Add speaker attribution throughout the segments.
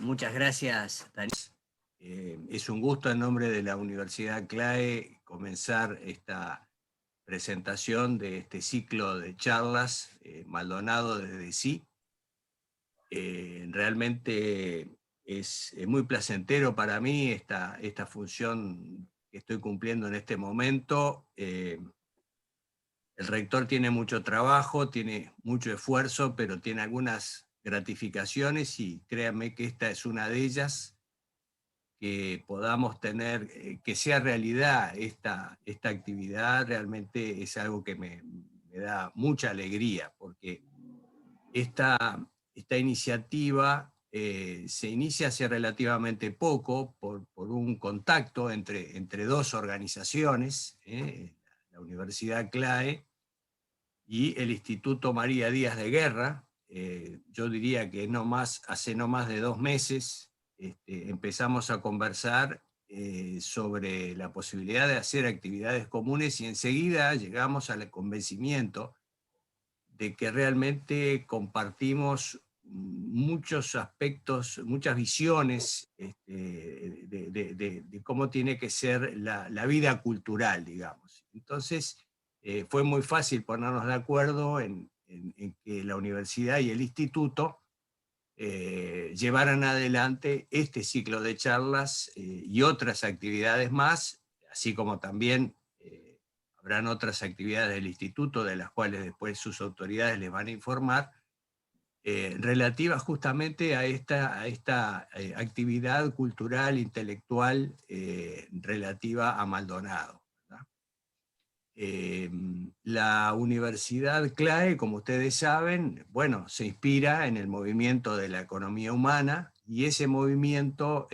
Speaker 1: Muchas gracias, Daniel. Es un gusto en nombre de la Universidad CLAE comenzar esta presentación de este ciclo de charlas, Maldonado desde sí. Realmente es muy placentero para mí esta función que estoy cumpliendo en este momento. El rector tiene mucho trabajo, tiene mucho esfuerzo, pero tiene algunas gratificaciones y créanme que esta es una de ellas, que podamos tener, que sea realidad esta actividad, realmente es algo que me da mucha alegría, porque esta iniciativa se inicia hace relativamente poco por un contacto entre dos organizaciones, la Universidad CLAE y el Instituto María Díaz de Guerra. Yo diría que hace no más de 2 meses empezamos a conversar sobre la posibilidad de hacer actividades comunes y enseguida llegamos al convencimiento de que realmente compartimos muchos aspectos, muchas visiones de cómo tiene que ser la vida cultural, digamos. Entonces, fue muy fácil ponernos de acuerdo en que la universidad y el instituto llevaran adelante este ciclo de charlas y otras actividades más, así como también habrán otras actividades del instituto de las cuales después sus autoridades les van a informar, relativas justamente a esta actividad cultural, intelectual relativa a Maldonado. La Universidad CLAE, como ustedes saben, bueno, se inspira en el movimiento de la economía humana, y ese movimiento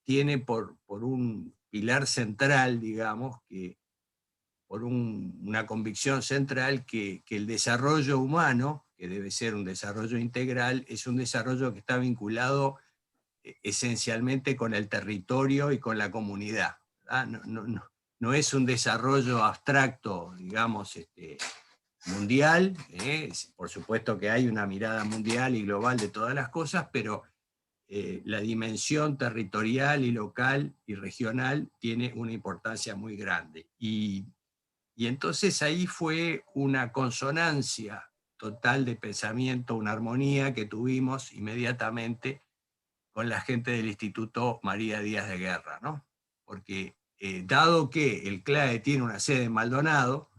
Speaker 1: tiene por un pilar central, digamos, por una convicción central, que el desarrollo humano, que debe ser un desarrollo integral, es un desarrollo que está vinculado esencialmente con el territorio y con la comunidad. No es un desarrollo abstracto, digamos, mundial. Por supuesto que hay una mirada mundial y global de todas las cosas, pero la dimensión territorial y local y regional tiene una importancia muy grande. Y entonces ahí fue una consonancia total de pensamiento, una armonía que tuvimos inmediatamente con la gente del Instituto María Díaz de Guerra, ¿no? Porque dado que el CLAE tiene una sede en Maldonado,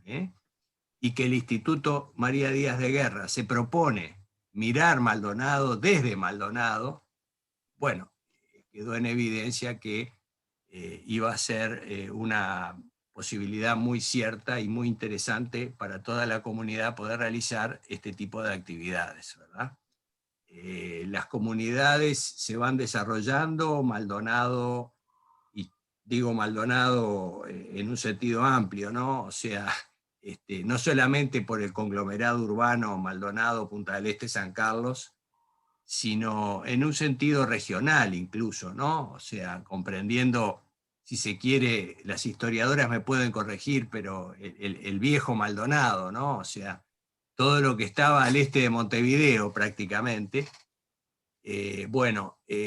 Speaker 1: y que el Instituto María Díaz de Guerra se propone mirar Maldonado desde Maldonado, bueno, quedó en evidencia que iba a ser una posibilidad muy cierta y muy interesante para toda la comunidad poder realizar este tipo de actividades, ¿verdad? Las comunidades se van desarrollando, Maldonado, y digo Maldonado en un sentido amplio, ¿no? O sea, no solamente por el conglomerado urbano Maldonado, Punta del Este, San Carlos, sino en un sentido regional incluso, ¿no? O sea, comprendiendo, si se quiere, las historiadoras me pueden corregir, pero el viejo Maldonado, ¿no? O sea, todo lo que estaba al este de Montevideo prácticamente.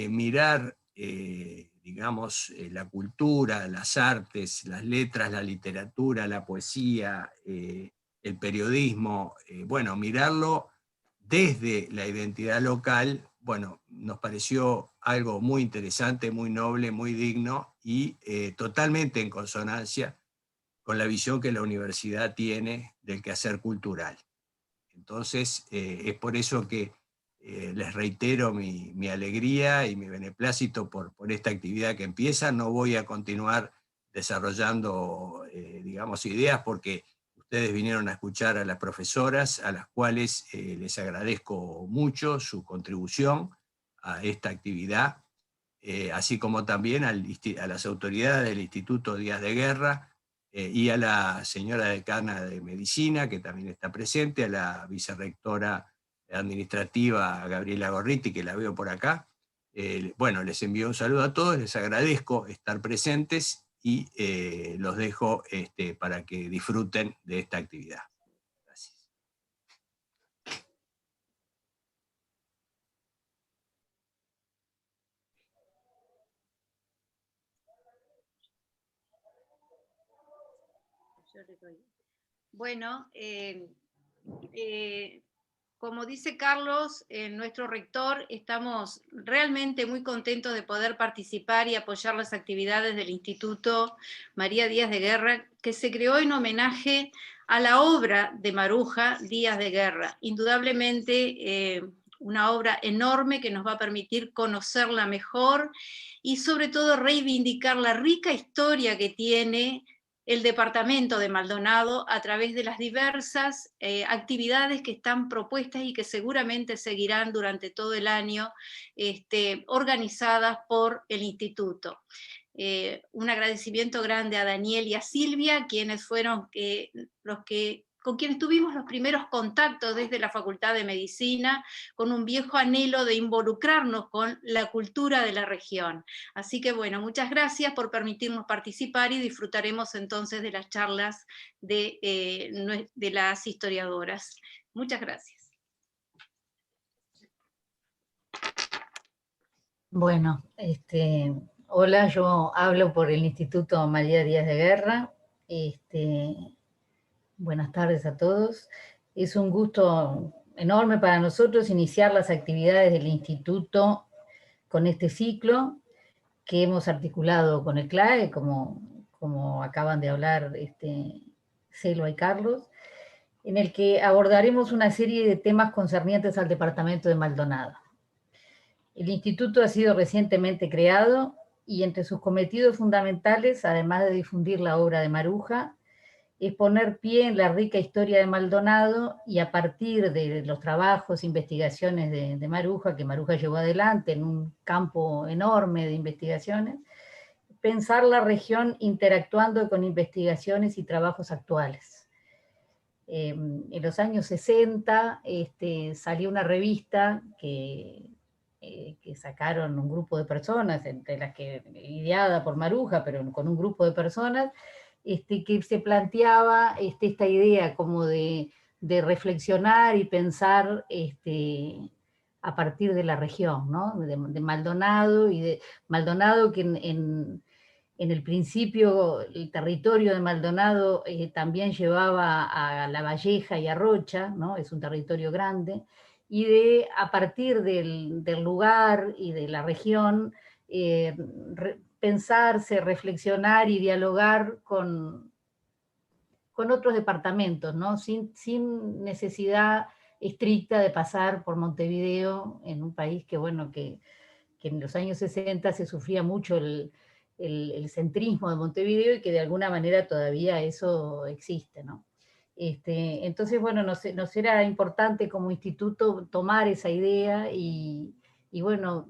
Speaker 1: Mirar, digamos, la cultura, las artes, las letras, la literatura, la poesía, el periodismo, mirarlo desde la identidad local, bueno, nos pareció algo muy interesante, muy noble, muy digno y totalmente en consonancia con la visión que la universidad tiene del quehacer cultural. Entonces, es por eso que les reitero mi alegría y mi beneplácito por esta actividad que empieza. No voy a continuar desarrollando, digamos, ideas, porque ustedes vinieron a escuchar a las profesoras, a las cuales les agradezco mucho su contribución a esta actividad, así como también a las autoridades del Instituto Díaz de Guerra, y a la señora decana de Medicina, que también está presente, a la vicerrectora administrativa Gabriela Gorriti, que la veo por acá. Les envío un saludo a todos, les agradezco estar presentes y los dejo para que disfruten de esta actividad. Gracias.
Speaker 2: Bueno, como dice Carlos, nuestro rector, estamos realmente muy contentos de poder participar y apoyar las actividades del Instituto María Díaz de Guerra, que se creó en homenaje a la obra de Maruja Díaz de Guerra. Indudablemente una obra enorme que nos va a permitir conocerla mejor y sobre todo reivindicar la rica historia que tiene el departamento de Maldonado a través de las diversas actividades que están propuestas y que seguramente seguirán durante todo el año organizadas por el instituto. Un agradecimiento grande a Daniel y a Silvia, quienes fueron con quienes tuvimos los primeros contactos desde la Facultad de Medicina, con un viejo anhelo de involucrarnos con la cultura de la región. Así que bueno, muchas gracias por permitirnos participar y disfrutaremos entonces de las charlas de las historiadoras. Muchas gracias.
Speaker 3: Bueno, hola, yo hablo por el Instituto María Díaz de Guerra. Buenas tardes a todos. Es un gusto enorme para nosotros iniciar las actividades del instituto con este ciclo que hemos articulado con el CLAE, como acaban de hablar Selva y Carlos, en el que abordaremos una serie de temas concernientes al departamento de Maldonado. El instituto ha sido recientemente creado y entre sus cometidos fundamentales, además de difundir la obra de Maruja, es poner pie en la rica historia de Maldonado y a partir de los trabajos e investigaciones de Maruja, que Maruja llevó adelante en un campo enorme de investigaciones, pensar la región interactuando con investigaciones y trabajos actuales. En los años 60 salió una revista que sacaron un grupo de personas, entre las que ideada por Maruja, pero con un grupo de personas, que se planteaba esta idea como de reflexionar y pensar a partir de la región, ¿no? de Maldonado, y de Maldonado que en el principio el territorio de Maldonado también llevaba a La Valleja y a Rocha, ¿no? Es un territorio grande, y a partir del lugar y de la región, pensarse, reflexionar y dialogar con otros departamentos, ¿no? Sin necesidad estricta de pasar por Montevideo, en un país que, bueno, que en los años 60 se sufría mucho el centrismo de Montevideo y que de alguna manera todavía eso existe, ¿no? Entonces, bueno, nos era importante como instituto tomar esa idea y bueno,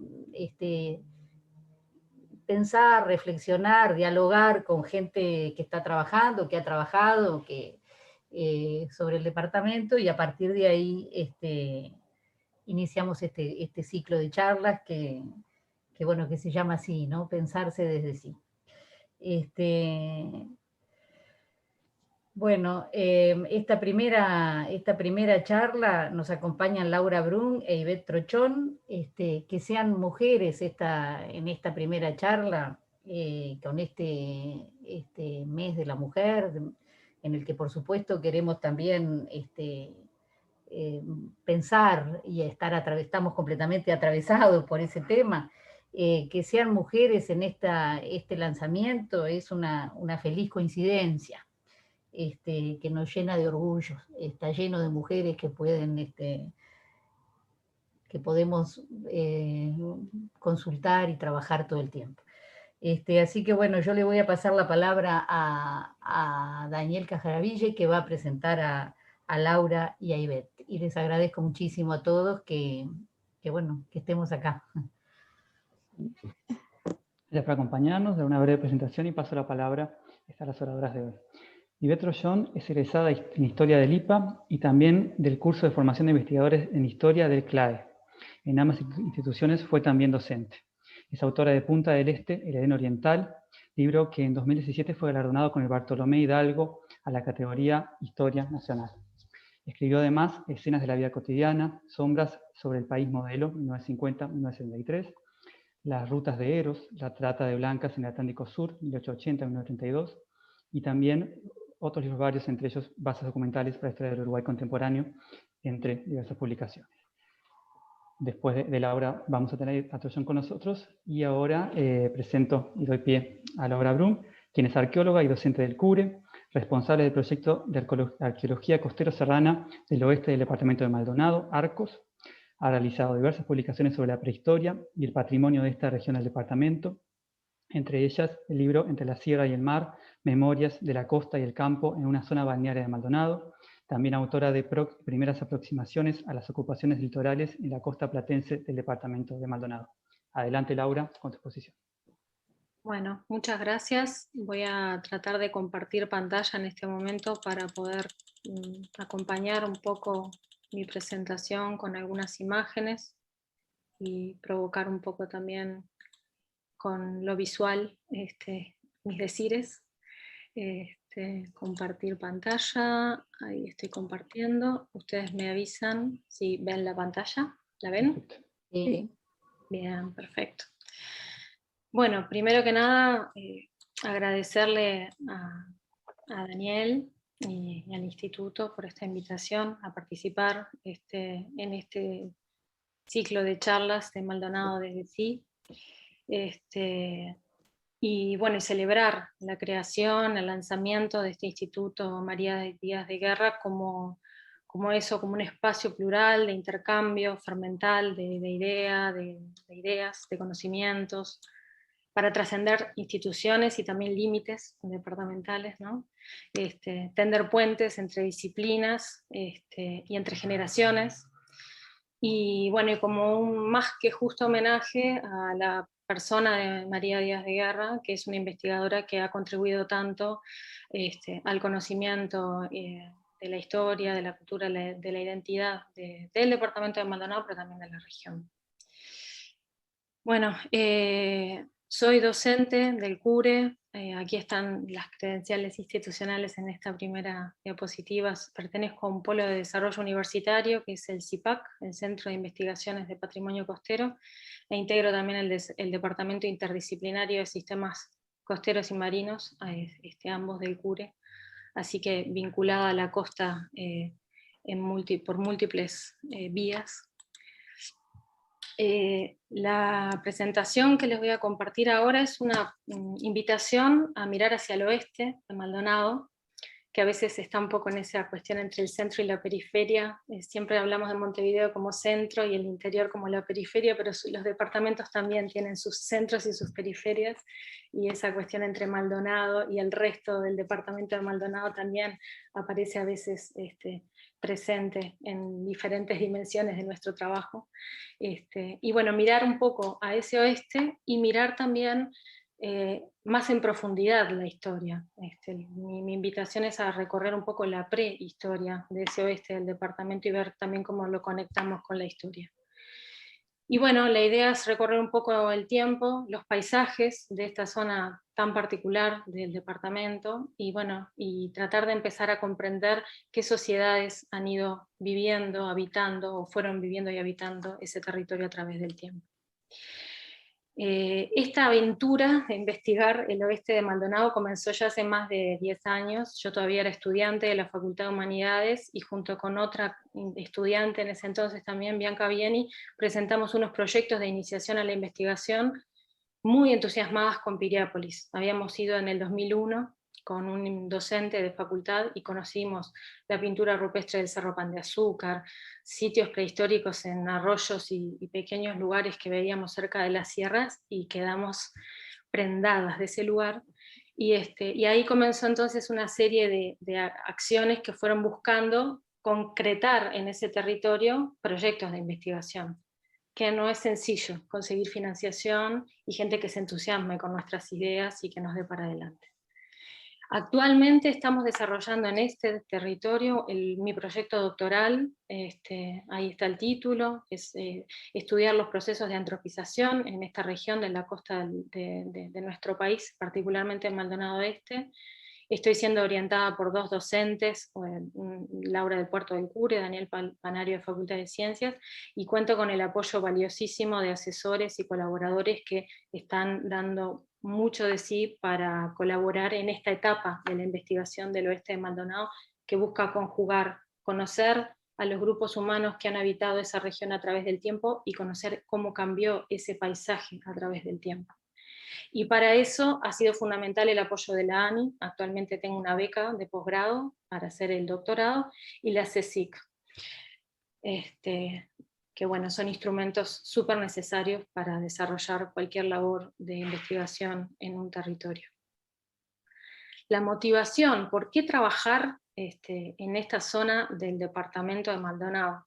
Speaker 3: pensar, reflexionar, dialogar con gente que está trabajando, que ha trabajado, sobre el departamento, y a partir de ahí iniciamos este ciclo de charlas que bueno, que se llama así, ¿no? Pensarse desde sí. Bueno, esta primera charla nos acompañan Laura Brun e Ivette Trochón, que sean mujeres en esta primera charla, con este mes de la mujer, en el que por supuesto queremos también pensar y estamos completamente atravesados por ese tema. Que sean mujeres en este lanzamiento es una feliz coincidencia. Que nos llena de orgullo, está lleno de mujeres que podemos consultar y trabajar todo el tiempo. Así que bueno, yo le voy a pasar la palabra a Daniel Cajaraville, que va a presentar a Laura y a Ivette, y les agradezco muchísimo a todos que estemos acá.
Speaker 4: Gracias por acompañarnos, de una breve presentación y paso la palabra a las oradoras de hoy. Ivette Trochón es egresada en Historia del IPA y también del curso de formación de investigadores en Historia del CLAE. En ambas instituciones fue también docente. Es autora de Punta del Este, el Edén Oriental, libro que en 2017 fue galardonado con el Bartolomé Hidalgo a la categoría Historia Nacional. Escribió además Escenas de la vida cotidiana, Sombras sobre el país modelo, 1950-1973, Las rutas de Eros, La trata de blancas en el Atlántico Sur, 1880-1932, y también otros libros varios, entre ellos bases documentales para la historia del Uruguay contemporáneo, entre diversas publicaciones. Después de Laura vamos a tener a Trollón con nosotros, y ahora presento y doy pie a Laura Brum, quien es arqueóloga y docente del CURE, responsable del proyecto de arqueología costero-serrana del oeste del departamento de Maldonado, Arcos. Ha realizado diversas publicaciones sobre la prehistoria y el patrimonio de esta región del departamento, entre ellas el libro Entre la Sierra y el Mar, Memorias de la Costa y el Campo en una zona balnearia de Maldonado, también autora de primeras aproximaciones a las ocupaciones litorales en la costa platense del departamento de Maldonado. Adelante, Laura, con tu exposición.
Speaker 5: Bueno, muchas gracias. Voy a tratar de compartir pantalla en este momento para poder acompañar un poco mi presentación con algunas imágenes y provocar un poco también con lo visual mis decires. Compartir pantalla, ahí estoy compartiendo. Ustedes me avisan si ven la pantalla. ¿La ven?
Speaker 3: Sí.
Speaker 5: Bien, perfecto. Bueno, primero que nada, agradecerle a Daniel y al Instituto por esta invitación a participar en este ciclo de charlas de Maldonado desde sí. Y bueno, y celebrar la creación, el lanzamiento de este Instituto María Díaz de Guerra como un espacio plural de intercambio fermental de ideas, de conocimientos, para trascender instituciones y también límites departamentales, ¿no? Tender puentes entre disciplinas y entre generaciones. Y bueno, y como un más que justo homenaje a la persona de María Díaz de Guerra, que es una investigadora que ha contribuido tanto al conocimiento de la historia, de la cultura, de la identidad del departamento de Maldonado, pero también de la región. Bueno, soy docente del CURE, aquí están las credenciales institucionales en esta primera diapositiva. Pertenezco a un polo de desarrollo universitario que es el CIPAC, el Centro de Investigaciones de Patrimonio Costero, e integro también el Departamento Interdisciplinario de Sistemas Costeros y Marinos, ambos del CURE, así que vinculada a la costa por múltiples vías. La presentación que les voy a compartir ahora es una invitación a mirar hacia el oeste de Maldonado, que a veces está un poco en esa cuestión entre el centro y la periferia. Siempre hablamos de Montevideo como centro y el interior como la periferia, pero los departamentos también tienen sus centros y sus periferias, y esa cuestión entre Maldonado y el resto del departamento de Maldonado también aparece a veces presente en diferentes dimensiones de nuestro trabajo. Y bueno, mirar un poco a ese oeste y mirar también más en profundidad la historia. Mi invitación es a recorrer un poco la prehistoria de ese oeste del departamento y ver también cómo lo conectamos con la historia. Y bueno, la idea es recorrer un poco el tiempo, los paisajes de esta zona tan particular del departamento, y bueno, y tratar de empezar a comprender qué sociedades han ido viviendo, habitando, o fueron viviendo y habitando ese territorio a través del tiempo. Esta aventura de investigar el oeste de Maldonado comenzó ya hace más de 10 años. Yo todavía era estudiante de la Facultad de Humanidades, y junto con otra estudiante en ese entonces también, Bianca Vieni, presentamos unos proyectos de iniciación a la investigación muy entusiasmadas con Piriápolis. Habíamos ido en el 2001 con un docente de facultad y conocimos la pintura rupestre del Cerro Pan de Azúcar, sitios prehistóricos en arroyos y pequeños lugares que veíamos cerca de las sierras, y quedamos prendadas de ese lugar. Y ahí comenzó entonces una serie de acciones que fueron buscando concretar en ese territorio proyectos de investigación, que no es sencillo conseguir financiación y gente que se entusiasme con nuestras ideas y que nos dé para adelante. Actualmente estamos desarrollando en este territorio mi proyecto doctoral, ahí está el título, es estudiar los procesos de antropización en esta región de la costa de nuestro país, particularmente en Maldonado Este. Estoy siendo orientada por dos docentes, Laura del Puerto del CURE, Daniel Panario de Facultad de Ciencias, y cuento con el apoyo valiosísimo de asesores y colaboradores que están dando mucho de sí para colaborar en esta etapa de la investigación del oeste de Maldonado, que busca conjugar, conocer a los grupos humanos que han habitado esa región a través del tiempo y conocer cómo cambió ese paisaje a través del tiempo. Y para eso ha sido fundamental el apoyo de la ANI. Actualmente tengo una beca de posgrado para hacer el doctorado, y la CSIC, que bueno, son instrumentos súper necesarios para desarrollar cualquier labor de investigación en un territorio. La motivación, ¿por qué trabajar en esta zona del departamento de Maldonado?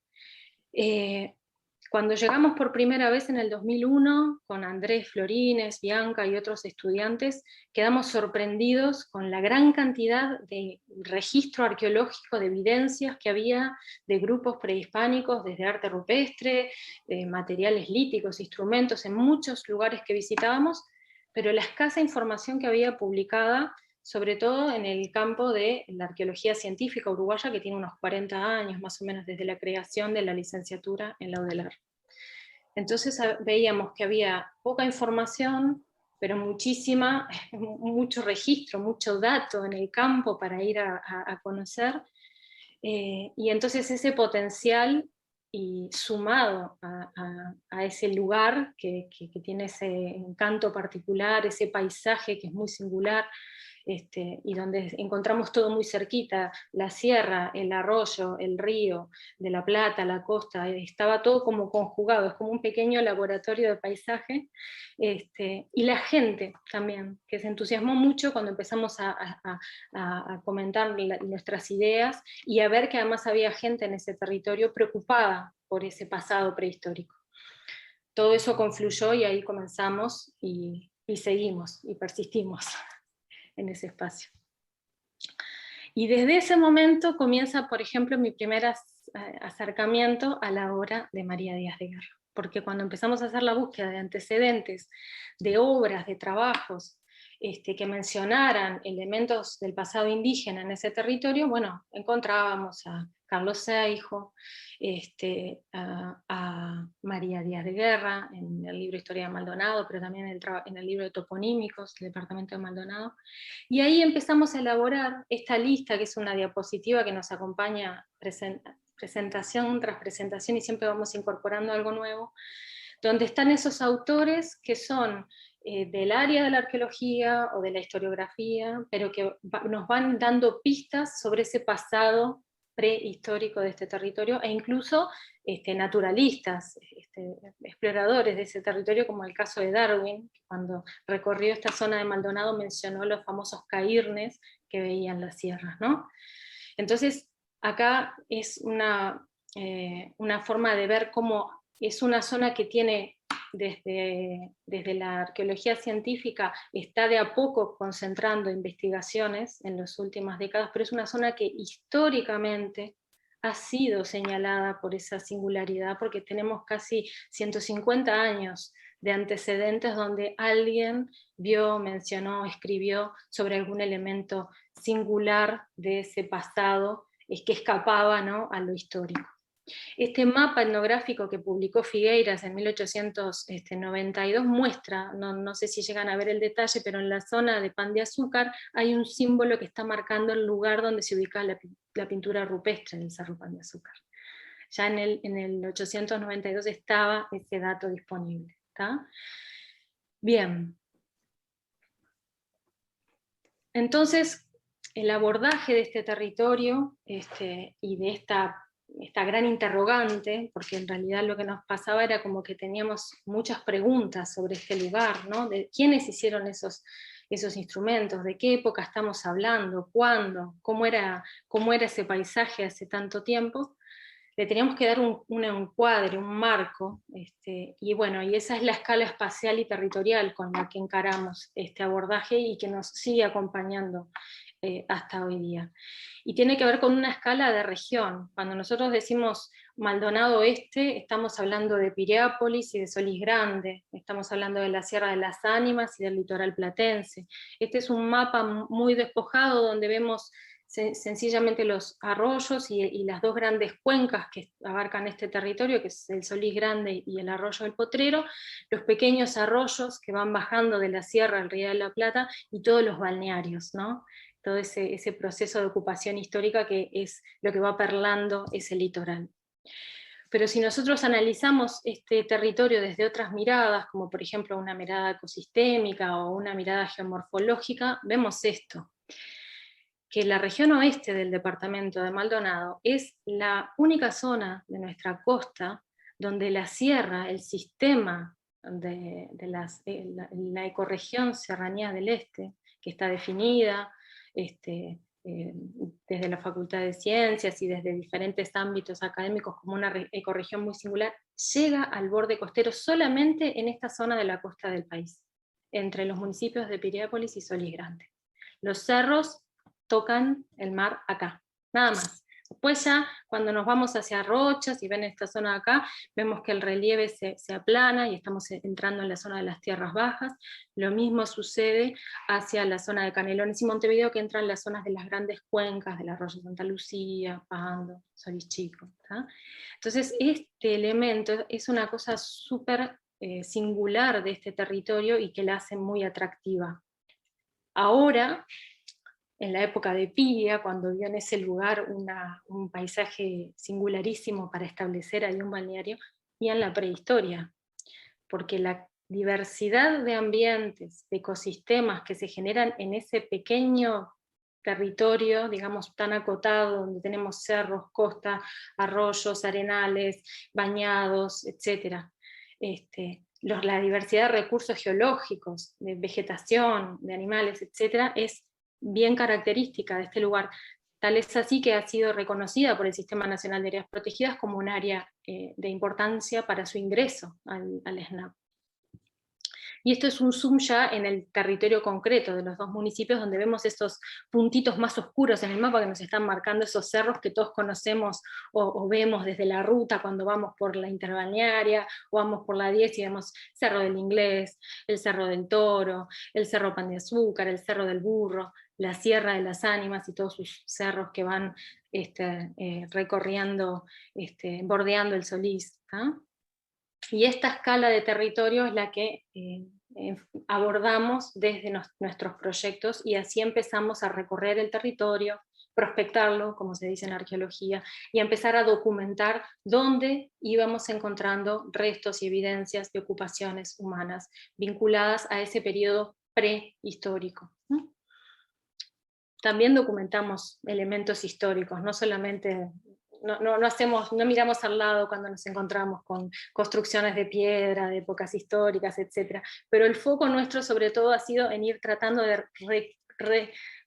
Speaker 5: Cuando llegamos por primera vez en el 2001, con Andrés Florines, Bianca y otros estudiantes, quedamos sorprendidos con la gran cantidad de registro arqueológico, de evidencias que había de grupos prehispánicos, desde arte rupestre, materiales líticos, instrumentos, en muchos lugares que visitábamos, pero la escasa información que había publicada, sobre todo en el campo de la arqueología científica uruguaya, que tiene unos 40 años más o menos desde la creación de la licenciatura en la UDELAR. Entonces veíamos que había poca información, pero mucho registro, mucho dato en el campo para ir a conocer, y entonces ese potencial, y sumado a ese lugar que tiene ese encanto particular, ese paisaje que es muy singular, y donde encontramos todo muy cerquita, la sierra, el arroyo, el río de la Plata, la costa, estaba todo como conjugado, es como un pequeño laboratorio de paisaje, y la gente también, que se entusiasmó mucho cuando empezamos a comentar nuestras ideas, y a ver que además había gente en ese territorio preocupada por ese pasado prehistórico. Todo eso confluyó y ahí comenzamos y seguimos y persistimos en ese espacio. Y desde ese momento comienza, por ejemplo, mi primer acercamiento a la obra de María Díaz de Guerra, porque cuando empezamos a hacer la búsqueda de antecedentes, de obras, de trabajos, que mencionaran elementos del pasado indígena en ese territorio, bueno, encontrábamos a Carlos Seijo, a María Díaz de Guerra, en el libro Historia de Maldonado, pero también en el libro de toponímicos del departamento de Maldonado, y ahí empezamos a elaborar esta lista, que es una diapositiva que nos acompaña presentación tras presentación, y siempre vamos incorporando algo nuevo, donde están esos autores que son del área de la arqueología o de la historiografía, pero que nos van dando pistas sobre ese pasado prehistórico de este territorio, e incluso naturalistas, exploradores de ese territorio, como el caso de Darwin, que cuando recorrió esta zona de Maldonado mencionó los famosos cairnes que veían las sierras, ¿no? Entonces, acá es una forma de ver cómo es una zona que tiene, desde la arqueología científica, está de a poco concentrando investigaciones en las últimas décadas, pero es una zona que históricamente ha sido señalada por esa singularidad, porque tenemos casi 150 años de antecedentes donde alguien vio, mencionó, escribió sobre algún elemento singular de ese pasado, que escapaba, ¿no?, a lo histórico. Este mapa etnográfico que publicó Figueiras en 1892 muestra, no sé si llegan a ver el detalle, pero en la zona de Pan de Azúcar hay un símbolo que está marcando el lugar donde se ubica la pintura rupestre del Cerro Pan de Azúcar. Ya en el 892 estaba ese dato disponible, ¿está? Bien. Entonces, el abordaje de este territorio y de esta gran interrogante, porque en realidad lo que nos pasaba era como que teníamos muchas preguntas sobre este lugar, ¿no? De quiénes hicieron esos instrumentos, de qué época estamos hablando, cuándo, cómo era ese paisaje hace tanto tiempo. Le teníamos que dar un encuadre, un marco, y bueno, y esa es la escala espacial y territorial con la que encaramos este abordaje y que nos sigue acompañando hasta hoy día. Y tiene que ver con una escala de región. Cuando nosotros decimos Maldonado Oeste, estamos hablando de Piriápolis y de Solís Grande, estamos hablando de la Sierra de las Ánimas y del litoral platense. Este es un mapa muy despojado donde vemos sencillamente los arroyos y las dos grandes cuencas que abarcan este territorio, que es el Solís Grande y el arroyo del Potrero, los pequeños arroyos que van bajando de la sierra al Río de la Plata, y todos los balnearios, ¿no? Todo ese proceso de ocupación histórica que es lo que va perlando ese litoral. Pero si nosotros analizamos este territorio desde otras miradas, como por ejemplo una mirada ecosistémica o una mirada geomorfológica, vemos esto, que la región oeste del departamento de Maldonado es la única zona de nuestra costa donde la sierra, el sistema de la ecorregión serranía del este, que está definida desde la Facultad de Ciencias y desde diferentes ámbitos académicos como una ecorregión muy singular, llega al borde costero solamente en esta zona de la costa del país, entre los municipios de Piriápolis y Solís Grande. Los cerros tocan el mar acá, nada más. Después ya, cuando nos vamos hacia Rochas y ven esta zona de acá, vemos que el relieve se aplana y estamos entrando en la zona de las tierras bajas. Lo mismo sucede hacia la zona de Canelones y Montevideo, que entran en las zonas de las grandes cuencas del arroyo Santa Lucía, Pando, Solís Chico, ¿tá? Entonces este elemento es una cosa súper singular de este territorio y que la hace muy atractiva. Ahora, en la época de Piria, cuando vio en ese lugar un paisaje singularísimo para establecer ahí un balneario, y en la prehistoria, porque la diversidad de ambientes, de ecosistemas que se generan en ese pequeño territorio, digamos, tan acotado, donde tenemos cerros, costas, arroyos, arenales, bañados, etc. La diversidad de recursos geológicos, de vegetación, de animales, etc., es bien característica de este lugar. Tal es así que ha sido reconocida por el Sistema Nacional de Áreas Protegidas como un área de importancia para su ingreso al SNAP. Y esto es un zoom ya en el territorio concreto de los dos municipios, donde vemos estos puntitos más oscuros en el mapa que nos están marcando esos cerros que todos conocemos o vemos desde la ruta cuando vamos por la interbalnearia, o vamos por la 10 y vemos Cerro del Inglés, el Cerro del Toro, el Cerro Pan de Azúcar, el Cerro del Burro, la Sierra de las Ánimas y todos sus cerros que van recorriendo, bordeando el Solís, ¿ah? Y esta escala de territorio es la que abordamos desde nuestros proyectos, y así empezamos a recorrer el territorio, prospectarlo, como se dice en arqueología, y a empezar a documentar dónde íbamos encontrando restos y evidencias de ocupaciones humanas vinculadas a ese periodo prehistórico. También documentamos elementos históricos, no solamente... No miramos al lado cuando nos encontramos con construcciones de piedra, de épocas históricas, etc. Pero el foco nuestro sobre todo ha sido en ir tratando de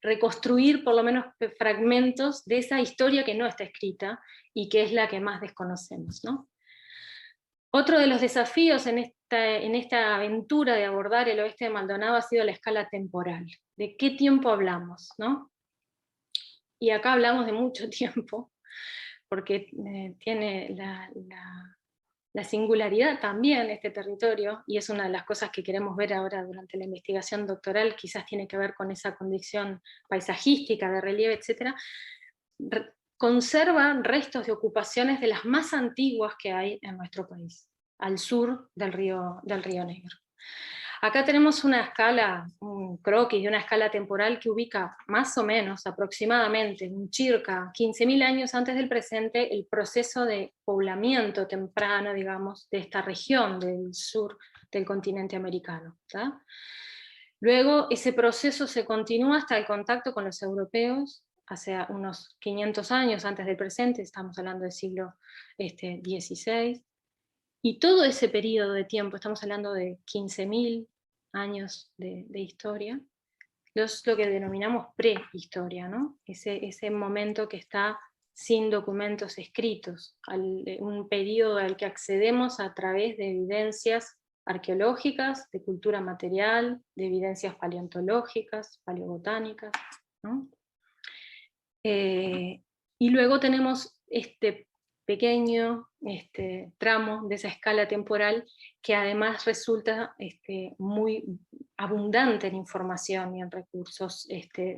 Speaker 5: reconstruir por lo menos fragmentos de esa historia que no está escrita y que es la que más desconocemos, ¿no? Otro de los desafíos en esta aventura de abordar el oeste de Maldonado ha sido la escala temporal. ¿De qué tiempo hablamos, no? Y acá hablamos de mucho tiempo, porque tiene la singularidad también este territorio, y es una de las cosas que queremos ver ahora durante la investigación doctoral, quizás tiene que ver con esa condición paisajística, de relieve, etc. Conserva restos de ocupaciones de las más antiguas que hay en nuestro país, al sur del río Negro. Acá tenemos una escala, un croquis de una escala temporal que ubica más o menos, aproximadamente, circa 15.000 años antes del presente, el proceso de poblamiento temprano, digamos, de esta región del sur del continente americano, ¿tá? Luego ese proceso se continúa hasta el contacto con los europeos, hace unos 500 años antes del presente, estamos hablando del siglo XVI, y todo ese periodo de tiempo, estamos hablando de 15.000 años de historia, lo que denominamos prehistoria, ¿no? Ese momento que está sin documentos escritos, un periodo al que accedemos a través de evidencias arqueológicas, de cultura material, de evidencias paleontológicas, paleobotánicas, ¿no? Y luego tenemos este pequeño tramo de esa escala temporal que además resulta muy abundante en información y en recursos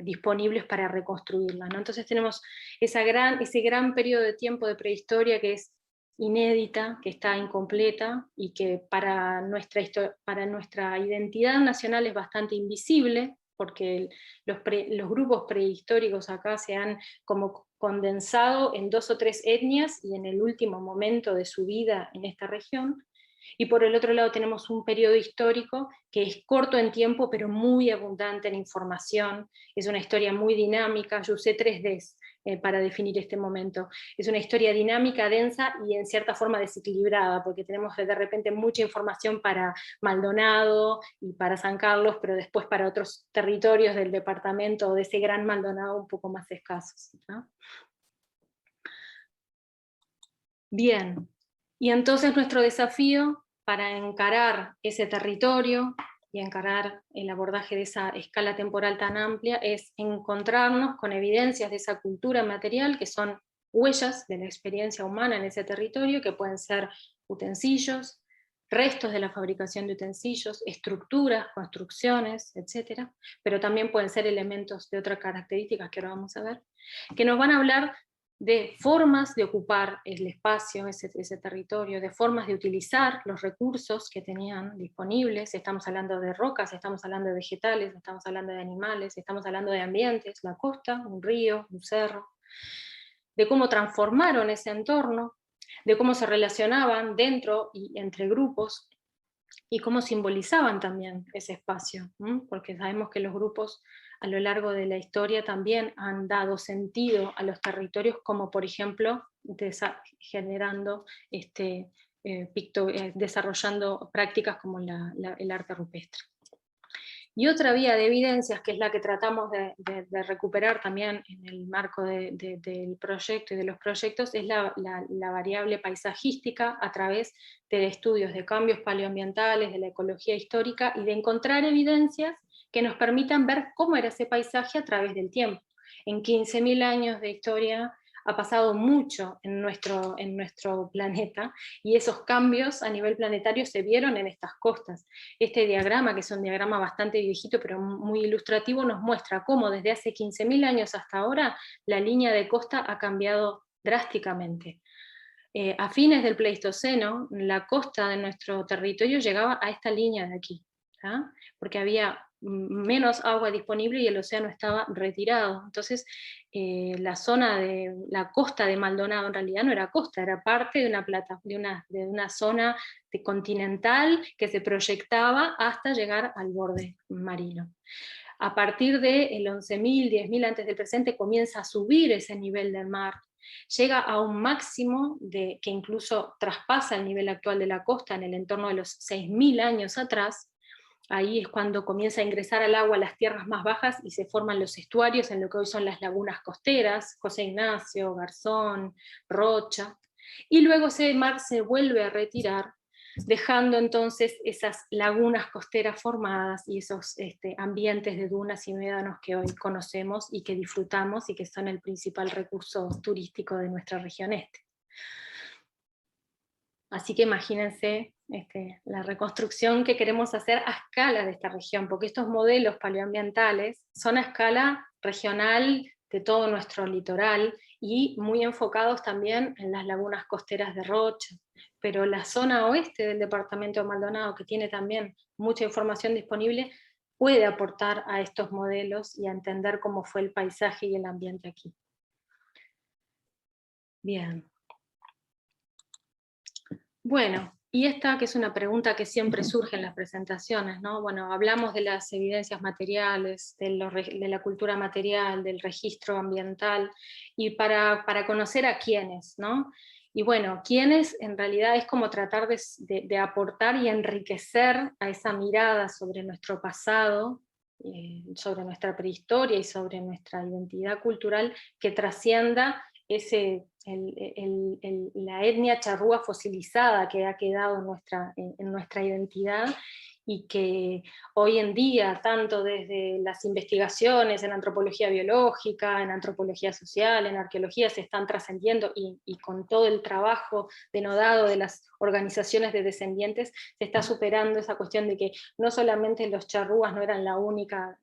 Speaker 5: disponibles para reconstruirla, ¿no? Entonces tenemos ese gran periodo de tiempo de prehistoria que es inédita, que está incompleta, y que para nuestra identidad nacional es bastante invisible, porque los grupos prehistóricos acá se han como condensado en 2 o 3 etnias, y en el último momento de su vida en esta región. Y por el otro lado tenemos un periodo histórico que es corto en tiempo, pero muy abundante en información. Es una historia muy dinámica. Yo usé 3Ds para definir este momento. Es una historia dinámica, densa y en cierta forma desequilibrada, porque tenemos de repente mucha información para Maldonado y para San Carlos, pero después para otros territorios del departamento o de ese gran Maldonado un poco más escasos, ¿no? Bien. Y entonces nuestro desafío para encarar ese territorio y encarar el abordaje de esa escala temporal tan amplia es encontrarnos con evidencias de esa cultura material, que son huellas de la experiencia humana en ese territorio, que pueden ser utensilios, restos de la fabricación de utensilios, estructuras, construcciones, etc. Pero también pueden ser elementos de otras características que ahora vamos a ver, que nos van a hablar de formas de ocupar el espacio, ese territorio, de formas de utilizar los recursos que tenían disponibles. Estamos hablando de rocas, estamos hablando de vegetales, estamos hablando de animales, estamos hablando de ambientes, la costa, un río, un cerro, de cómo transformaron ese entorno, de cómo se relacionaban dentro y entre grupos, y cómo simbolizaban también ese espacio, porque sabemos que los grupos a lo largo de la historia también han dado sentido a los territorios, como por ejemplo generando, desarrollando prácticas como el arte rupestre. Y otra vía de evidencias, que es la que tratamos de recuperar también en el marco del proyecto y de los proyectos, es la variable paisajística a través de estudios de cambios paleoambientales, de la ecología histórica, y de encontrar evidencias que nos permitan ver cómo era ese paisaje a través del tiempo. En 15.000 años de historia ha pasado mucho en nuestro planeta, y esos cambios a nivel planetario se vieron en estas costas. Este diagrama, que es un diagrama bastante viejito pero muy ilustrativo, nos muestra cómo desde hace 15.000 años hasta ahora la línea de costa ha cambiado drásticamente. A fines del Pleistoceno, la costa de nuestro territorio llegaba a esta línea de aquí, ¿tá? Porque había menos agua disponible y el océano estaba retirado. Entonces la zona de la costa de Maldonado en realidad no era costa, era parte de una zona continental que se proyectaba hasta llegar al borde marino. A partir del 11.000, 10.000 antes del presente comienza a subir ese nivel del mar, llega a un máximo que incluso traspasa el nivel actual de la costa en el entorno de los 6.000 años atrás. Ahí es cuando comienza a ingresar al agua las tierras más bajas y se forman los estuarios en lo que hoy son las lagunas costeras, José Ignacio, Garzón, Rocha, y luego ese mar se vuelve a retirar, dejando entonces esas lagunas costeras formadas y esos ambientes de dunas y médanos que hoy conocemos y que disfrutamos y que son el principal recurso turístico de nuestra región este. Así que imagínense la reconstrucción que queremos hacer a escala de esta región, porque estos modelos paleoambientales son a escala regional de todo nuestro litoral y muy enfocados también en las lagunas costeras de Rocha. Pero la zona oeste del departamento de Maldonado, que tiene también mucha información disponible, puede aportar a estos modelos y a entender cómo fue el paisaje y el ambiente aquí. Bien. Bueno, y esta que es una pregunta que siempre surge en las presentaciones, ¿no? Bueno, hablamos de las evidencias materiales, de la cultura material, del registro ambiental, y para conocer a quiénes, ¿no? Y bueno, quiénes en realidad es como tratar de aportar y enriquecer a esa mirada sobre nuestro pasado, sobre nuestra prehistoria y sobre nuestra identidad cultural, que trascienda la etnia charrúa fosilizada que ha quedado en nuestra identidad, y que hoy en día, tanto desde las investigaciones en antropología biológica, en antropología social, en arqueología, se están trascendiendo, y con todo el trabajo denodado de las organizaciones de descendientes, se está superando esa cuestión de que no solamente los charrúas no eran la única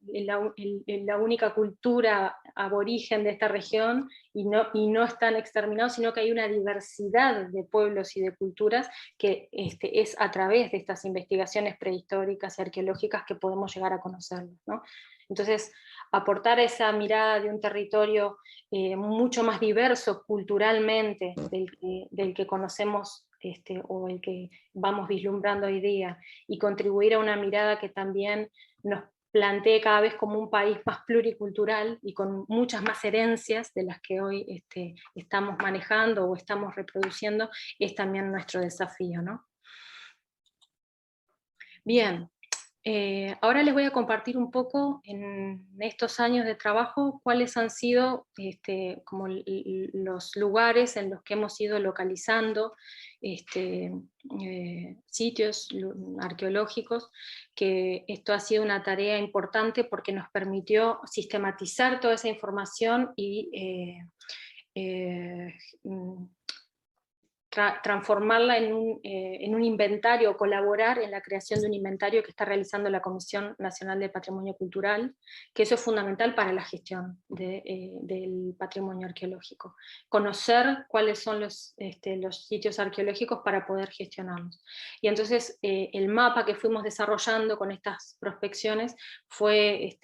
Speaker 5: cultura aborigen de esta región, y no están exterminados, sino que hay una diversidad de pueblos y de culturas que es a través de estas investigaciones prehistóricas y arqueológicas que podemos llegar a conocerlos, ¿no? Entonces, aportar esa mirada de un territorio mucho más diverso culturalmente del que conocemos o el que vamos vislumbrando hoy día, y contribuir a una mirada que también nos plantee cada vez como un país más pluricultural y con muchas más herencias de las que hoy estamos manejando o estamos reproduciendo, es también nuestro desafío, ¿no? Bien, ahora les voy a compartir un poco en estos años de trabajo cuáles han sido como los lugares en los que hemos ido localizando sitios arqueológicos, que esto ha sido una tarea importante porque nos permitió sistematizar toda esa información y transformarla en un inventario, colaborar en la creación de un inventario que está realizando la Comisión Nacional de Patrimonio Cultural, que eso es fundamental para la gestión del patrimonio arqueológico. Conocer cuáles son los sitios arqueológicos para poder gestionarlos. Y entonces el mapa que fuimos desarrollando con estas prospecciones fue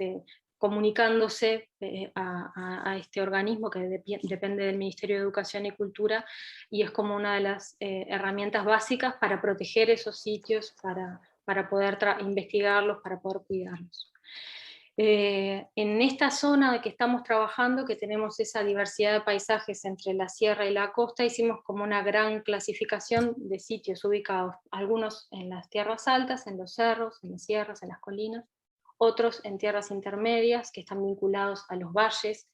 Speaker 5: comunicándose a este organismo que depende del Ministerio de Educación y Cultura, y es como una de las herramientas básicas para proteger esos sitios, para poder investigarlos, para poder cuidarlos. En esta zona de que estamos trabajando, que tenemos esa diversidad de paisajes entre la sierra y la costa, hicimos como una gran clasificación de sitios ubicados, algunos en las tierras altas, en los cerros, en las sierras, en las colinas, otros en tierras intermedias que están vinculados a los valles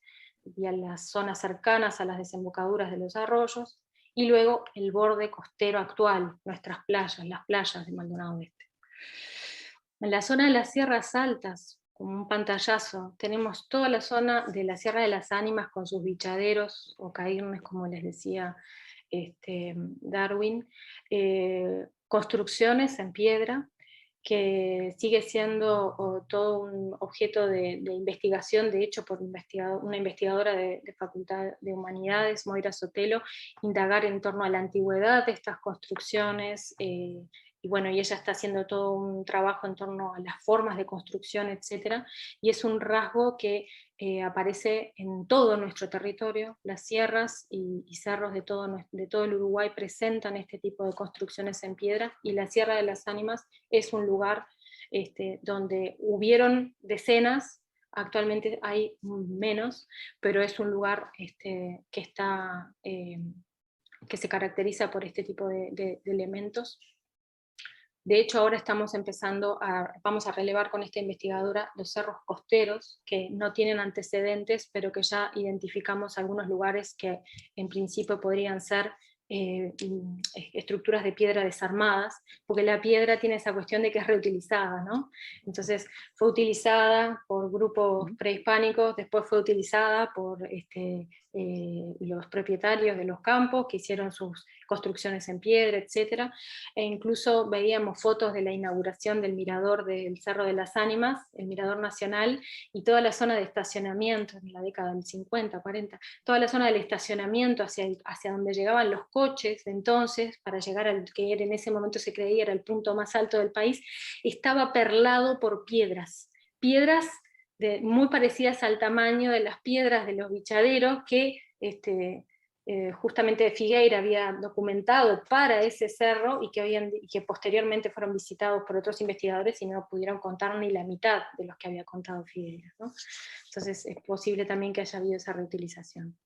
Speaker 5: y a las zonas cercanas a las desembocaduras de los arroyos, y luego el borde costero actual, nuestras playas, las playas de Maldonado Oeste. En la zona de las sierras altas, como un pantallazo, tenemos toda la zona de la Sierra de las Ánimas con sus bichaderos o cairnes, como les decía Darwin, construcciones en piedra, que sigue siendo todo un objeto de investigación, de hecho por una investigadora de Facultad de Humanidades, Moira Sotelo, indagar en torno a la antigüedad de estas construcciones, y bueno, y ella está haciendo todo un trabajo en torno a las formas de construcción, etc. Y es un rasgo que aparece en todo nuestro territorio. Las sierras y cerros de todo el Uruguay presentan este tipo de construcciones en piedra, y la Sierra de las Ánimas es un lugar donde hubieron decenas, actualmente hay menos, pero es un lugar que se caracteriza por este tipo de elementos. De hecho, ahora vamos a relevar con esta investigadora los cerros costeros, que no tienen antecedentes, pero que ya identificamos algunos lugares que en principio podrían ser estructuras de piedra desarmadas, porque la piedra tiene esa cuestión de que es reutilizada, ¿no? Entonces fue utilizada por grupos prehispánicos, después fue utilizada por los propietarios de los campos que hicieron sus construcciones en piedra, etc. E incluso veíamos fotos de la inauguración del mirador del Cerro de las Ánimas, el mirador nacional, y toda la zona de estacionamiento en la década del 50, 40, toda la zona del estacionamiento hacia donde llegaban los coches de entonces, para llegar al que en ese momento se creía era el punto más alto del país, estaba perlado por piedras muy parecidas al tamaño de las piedras de los bichaderos que justamente Figueira había documentado para ese cerro, y que posteriormente fueron visitados por otros investigadores y no pudieron contar ni la mitad de los que había contado Figueira, ¿no? Entonces es posible también que haya habido esa reutilización.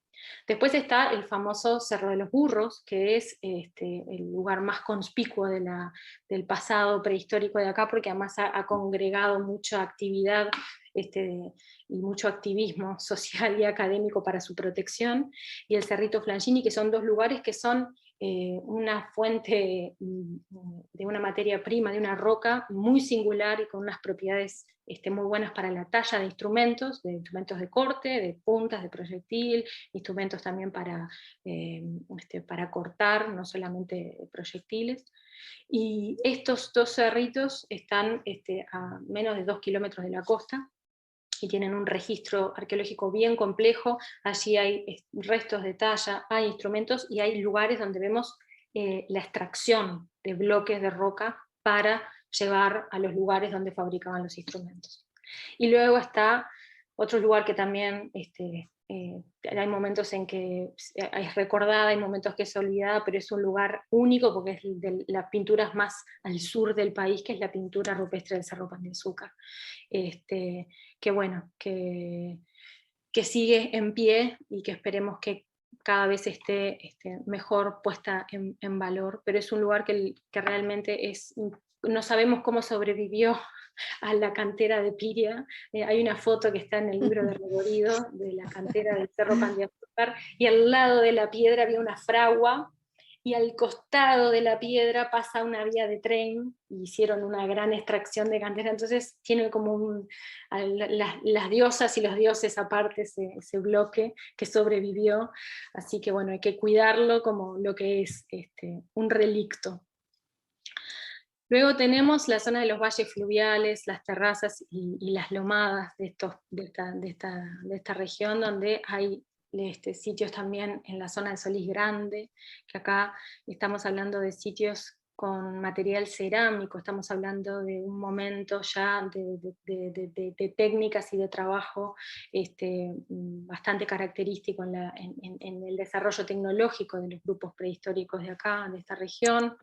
Speaker 5: Después está el famoso Cerro de los Burros, que es el lugar más conspicuo del pasado prehistórico de acá, porque además ha congregado mucha actividad y mucho activismo social y académico para su protección, y el Cerrito Flangini, que son dos lugares que son una fuente de una materia prima, de una roca muy singular y con unas propiedades muy buenas para la talla de instrumentos de corte, de puntas, de proyectil, instrumentos también para cortar, no solamente proyectiles. Y estos dos cerritos están a menos de 2 kilómetros de la costa, y tienen un registro arqueológico bien complejo. Allí hay restos de talla, hay instrumentos y hay lugares donde vemos la extracción de bloques de roca para llevar a los lugares donde fabricaban los instrumentos. Y luego está otro lugar que también hay momentos en que es recordada, hay momentos que es olvidada, pero es un lugar único porque es de las pinturas más al sur del país, que es la pintura rupestre del Cerro Pan de Azúcar. Que bueno, que sigue en pie y que esperemos que cada vez esté mejor puesta en valor, pero es un lugar que realmente no sabemos cómo sobrevivió a la cantera de Piria. Hay una foto que está en el libro de Reborido de la cantera del Cerro Pan de Azúcar, y al lado de la piedra había una fragua, y al costado de la piedra pasa una vía de tren, y hicieron una gran extracción de cantera, entonces tiene como las diosas y los dioses aparte, ese bloque que sobrevivió, así que bueno, hay que cuidarlo como lo que es un relicto. Luego tenemos la zona de los valles fluviales, las terrazas y las lomadas de esta región, donde hay sitios también en la zona de Solís Grande, que acá estamos hablando de sitios con material cerámico, estamos hablando de un momento ya de técnicas y de trabajo bastante característico en el desarrollo tecnológico de los grupos prehistóricos de acá, de esta región.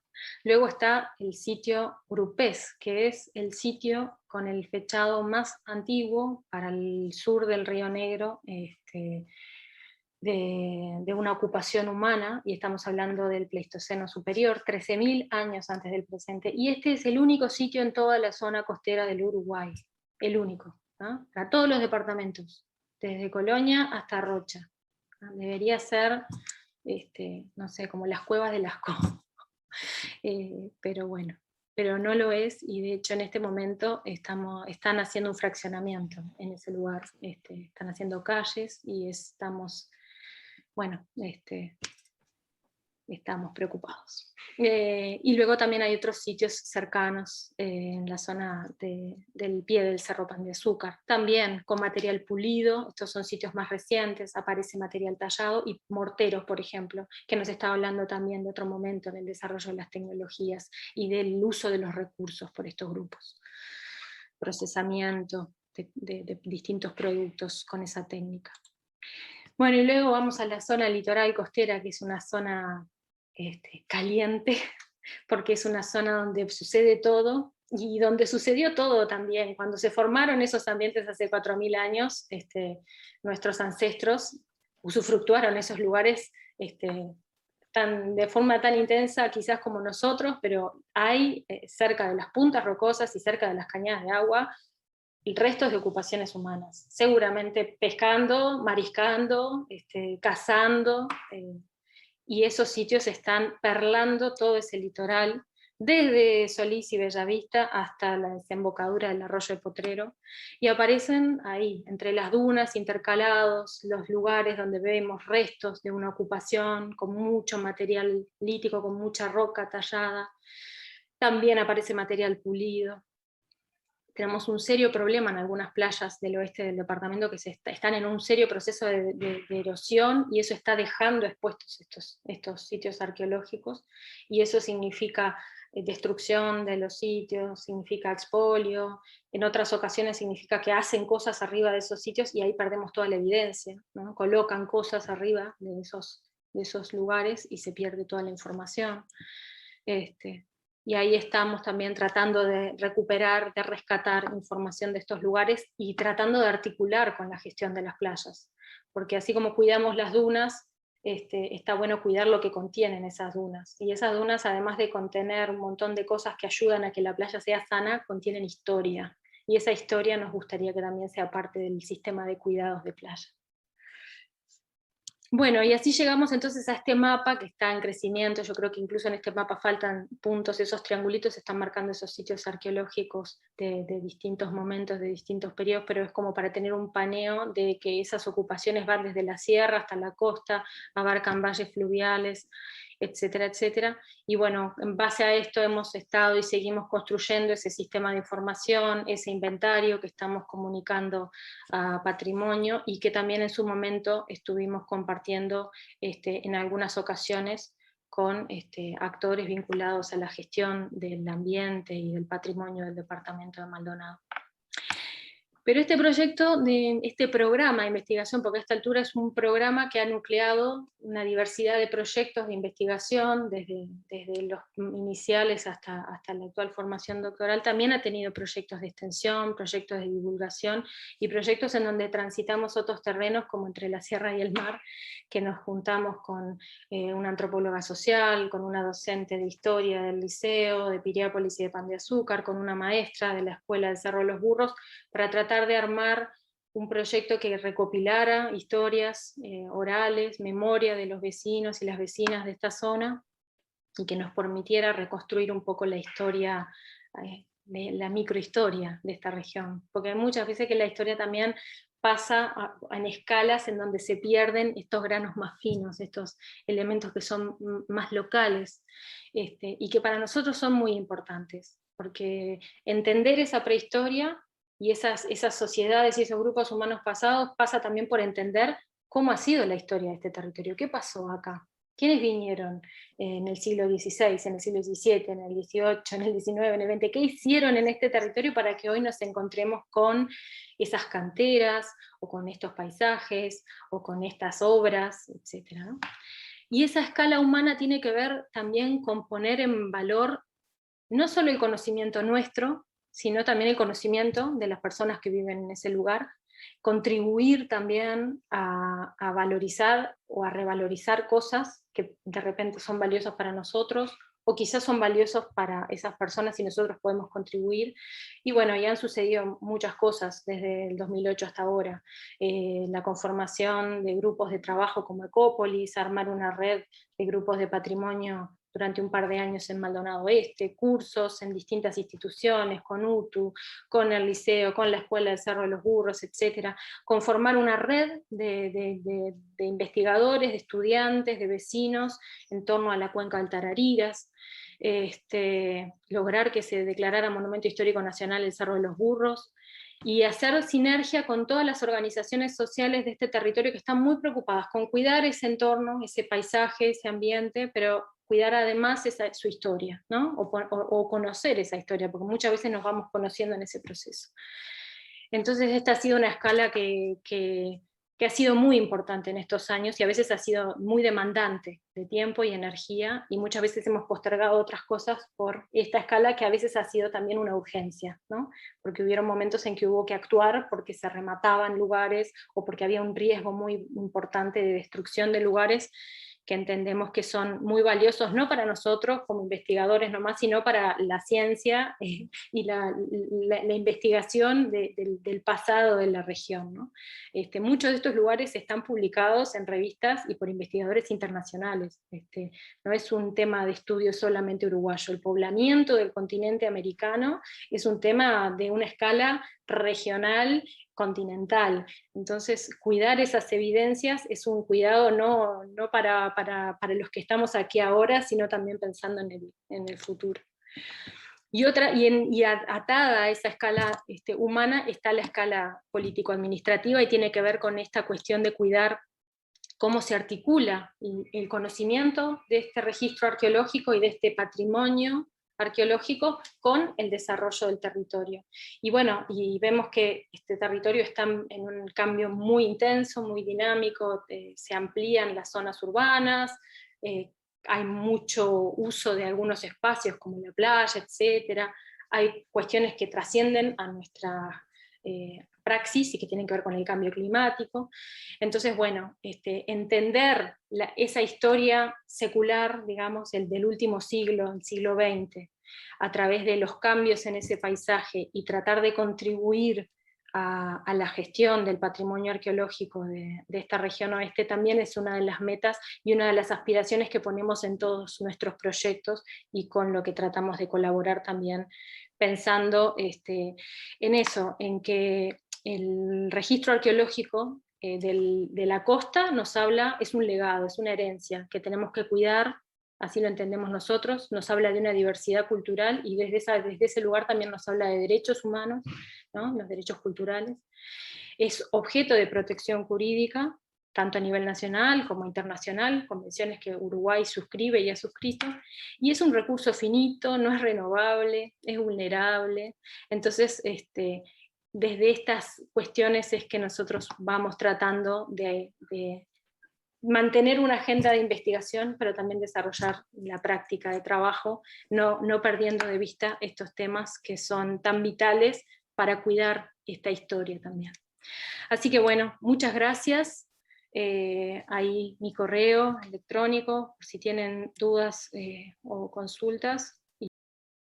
Speaker 5: Luego está el sitio Grupés, que es el sitio con el fechado más antiguo para el sur del Río Negro, de una ocupación humana, y estamos hablando del Pleistoceno superior, 13.000 años antes del presente, y este es el único sitio en toda la zona costera del Uruguay, el único, ¿no? Para todos los departamentos, desde Colonia hasta Rocha. ¿No? Debería ser, no sé, como las cuevas de Lascaux. Pero bueno, pero no lo es, y de hecho en este momento están haciendo un fraccionamiento en ese lugar, están haciendo calles, y estamos preocupados. Y luego también hay otros sitios cercanos en la zona del pie del Cerro Pan de Azúcar, también con material pulido. Estos son sitios más recientes, aparece material tallado y morteros, por ejemplo, que nos está hablando también de otro momento en el desarrollo de las tecnologías y del uso de los recursos por estos grupos. Procesamiento de distintos productos con esa técnica. Bueno, y luego vamos a la zona litoral costera, que es una zona caliente, porque es una zona donde sucede todo, y donde sucedió todo también. Cuando se formaron esos ambientes hace 4.000 años, nuestros ancestros usufructuaron esos lugares de forma tan intensa quizás como nosotros, pero hay cerca de las puntas rocosas y cerca de las cañadas de agua, y restos de ocupaciones humanas, seguramente pescando, mariscando, cazando, y esos sitios están perlando todo ese litoral, desde Solís y Bellavista hasta la desembocadura del arroyo de Potrero, y aparecen ahí, entre las dunas, intercalados, los lugares donde vemos restos de una ocupación, con mucho material lítico, con mucha roca tallada. También aparece material pulido. Tenemos un serio problema en algunas playas del oeste del departamento que están en un serio proceso de erosión, y eso está dejando expuestos estos sitios arqueológicos, y eso significa destrucción de los sitios, significa expolio, en otras ocasiones significa que hacen cosas arriba de esos sitios y ahí perdemos toda la evidencia, ¿no? Colocan cosas arriba de esos lugares y se pierde toda la información. Y ahí estamos también tratando de recuperar, de rescatar información de estos lugares y tratando de articular con la gestión de las playas, porque así como cuidamos las dunas, está bueno cuidar lo que contienen esas dunas, y esas dunas, además de contener un montón de cosas que ayudan a que la playa sea sana, contienen historia, y esa historia nos gustaría que también sea parte del sistema de cuidados de playa. Bueno, y así llegamos entonces a este mapa que está en crecimiento. Yo creo que incluso en este mapa faltan puntos, esos triangulitos están marcando esos sitios arqueológicos de distintos momentos, de distintos periodos, pero es como para tener un paneo de que esas ocupaciones van desde la sierra hasta la costa, abarcan valles fluviales, etcétera, etcétera. Y bueno, en base a esto hemos estado y seguimos construyendo ese sistema de información, ese inventario que estamos comunicando a Patrimonio, y que también en su momento estuvimos compartiendo en algunas ocasiones con actores vinculados a la gestión del ambiente y del patrimonio del departamento de Maldonado. Pero este proyecto, este programa de investigación, porque a esta altura es un programa que ha nucleado una diversidad de proyectos de investigación, desde los iniciales hasta la actual formación doctoral, también ha tenido proyectos de extensión, proyectos de divulgación, y proyectos en donde transitamos otros terrenos, como entre la sierra y el mar, que nos juntamos con una antropóloga social, con una docente de historia del liceo, de Piriápolis y de Pan de Azúcar, con una maestra de la escuela del Cerro de los Burros, para tratar de armar un proyecto que recopilara historias orales, memoria de los vecinos y las vecinas de esta zona, y que nos permitiera reconstruir un poco la historia, la microhistoria de esta región, porque muchas veces que la historia también pasa en escalas en donde se pierden estos granos más finos, estos elementos que son más locales, y que para nosotros son muy importantes, porque entender esa prehistoria y esas sociedades y esos grupos humanos pasados pasa también por entender cómo ha sido la historia de este territorio, qué pasó acá, quiénes vinieron en el siglo XVI, en el siglo XVII, en el XVIII, en el XIX, en el XX, qué hicieron en este territorio para que hoy nos encontremos con esas canteras, o con estos paisajes, o con estas obras, etc., ¿no? Y esa escala humana tiene que ver también con poner en valor no solo el conocimiento nuestro, sino también el conocimiento de las personas que viven en ese lugar, contribuir también a valorizar o a revalorizar cosas que de repente son valiosas para nosotros, o quizás son valiosos para esas personas y nosotros podemos contribuir. Y bueno, ya han sucedido muchas cosas desde el 2008 hasta ahora. La conformación de grupos de trabajo como Ecópolis, armar una red de grupos de patrimonio durante un par de años en Maldonado Oeste, cursos en distintas instituciones, con UTU, con el liceo, con la escuela del Cerro de los Burros, etc. Conformar una red de investigadores, de estudiantes, de vecinos, en torno a la cuenca del Tarariras, lograr que se declarara Monumento Histórico Nacional el Cerro de los Burros, y hacer sinergia con todas las organizaciones sociales de este territorio que están muy preocupadas con cuidar ese entorno, ese paisaje, ese ambiente, pero cuidar además su historia, ¿no? O conocer esa historia, porque muchas veces nos vamos conociendo en ese proceso. Entonces esta ha sido una escala que ha sido muy importante en estos años, y a veces ha sido muy demandante de tiempo y energía, y muchas veces hemos postergado otras cosas por esta escala, que a veces ha sido también una urgencia, ¿no? Porque hubieron momentos en que hubo que actuar porque se remataban lugares, o porque había un riesgo muy importante de destrucción de lugares, que entendemos que son muy valiosos, no para nosotros como investigadores nomás, sino para la ciencia y la investigación del pasado de la región, ¿no? Muchos de estos lugares están publicados en revistas y por investigadores internacionales. No es un tema de estudio solamente uruguayo. El poblamiento del continente americano es un tema de una escala regional, continental. Entonces, cuidar esas evidencias es un cuidado no para los que estamos aquí ahora, sino también pensando en el futuro. Y atada a esa escala humana está la escala político-administrativa, y tiene que ver con esta cuestión de cuidar cómo se articula el conocimiento de este registro arqueológico y de este patrimonio arqueológico con el desarrollo del territorio. Y bueno, y vemos que este territorio está en un cambio muy intenso, muy dinámico, se amplían las zonas urbanas, hay mucho uso de algunos espacios como la playa, etc. Hay cuestiones que trascienden a nuestra praxis y que tienen que ver con el cambio climático. Entonces, bueno, entender esa historia secular, digamos, del último siglo, el siglo XX, a través de los cambios en ese paisaje, y tratar de contribuir a la gestión del patrimonio arqueológico de esta región oeste también es una de las metas y una de las aspiraciones que ponemos en todos nuestros proyectos y con lo que tratamos de colaborar también, pensando en eso, en que el registro arqueológico de la costa nos habla, es un legado, es una herencia que tenemos que cuidar, así lo entendemos nosotros, nos habla de una diversidad cultural y desde ese lugar también nos habla de derechos humanos, ¿no? Los derechos culturales. Es objeto de protección jurídica, tanto a nivel nacional como internacional, convenciones que Uruguay suscribe y ha suscrito, y es un recurso finito, no es renovable, es vulnerable, entonces desde estas cuestiones es que nosotros vamos tratando de mantener una agenda de investigación, pero también desarrollar la práctica de trabajo, no perdiendo de vista estos temas que son tan vitales para cuidar esta historia también. Así que bueno, muchas gracias. Ahí mi correo electrónico, si tienen dudas o consultas,